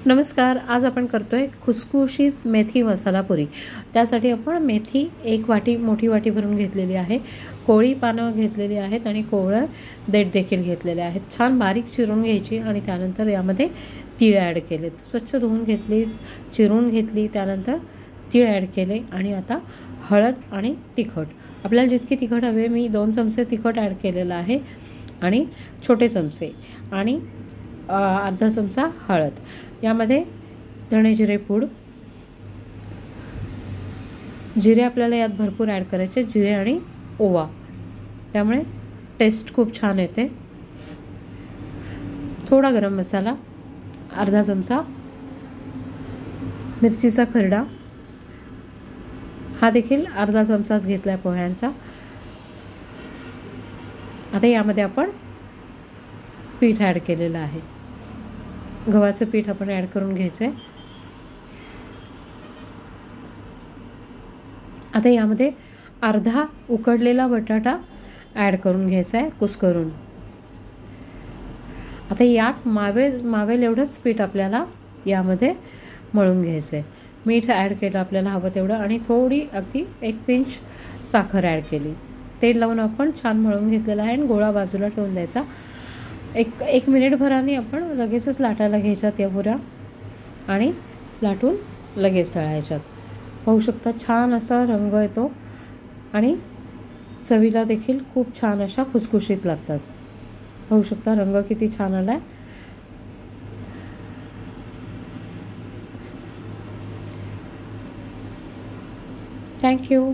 नमस्कार. आज आपण करतोय खुसखुशीत मेथी मसाला पुरी. त्यासाठी आपण मेथी 1 वाटी मोठी वाटी भरून घेतलेली आहे. कोवळी पानं घेतलेली आहेत आणि कोवळं देठ देखील घेतलेले आहेत. छान बारीक चिरून घ्यायची आणि त्यानंतर यामध्ये तीळ ॲड केले. स्वच्छ धुवून घेतली, चिरून घेतली, त्यानंतर तीळ ॲड केले आणि आता हळद आणि तिखट. आपल्याला जितकी तिखट हवे, मी 2 चमचे तिखट ॲड केलेलं आहे आणि छोटे चमचे आणि अर्धा चमचा हळद. यामध्ये धणे जिरे पूड, जिरे आपल्याला यात भरपूर ॲड करायचे, जिरे आणि ओवा, त्यामुळे टेस्ट खूप छान येते. थोडा गरम मसाला, अर्धा चमचा मिरचीचा खरडा, हा देखील अर्धा चमचाच घेतला आहे पोह्यांचा. आता यामध्ये आपण पीठ ॲड केलेलं आहे. गव्हाचं पीठ आपण ॲड करून घ्यायचं आहे. आता यामध्ये अर्धा उकडलेला बटाटा ॲड करून घ्यायचा आहे, कुस्करून. आता यात मावेल एवढंच पीठ आपल्याला यामध्ये मळून घ्यायचं आहे. मीठ ॲड केलं आपल्याला हवं तेवढं आणि थोडी अगदी 1 पिंच साखर ॲड केली. तेल लावून आपण छान मळून घेतलेलं आहे आणि गोळा बाजूला ठेवून द्यायचा. एक मिनिटभराने आपण लगेचच लाटायला घ्यायच्यात या पुऱ्या आणि लाटून लगेच तळायच्यात. पाहू शकता छान असा रंग येतो आणि चवीला देखील खूप छान अशा खुसखुशीत लागतात. पाहू शकता रंग किती छान आला आहे. थँक्यू.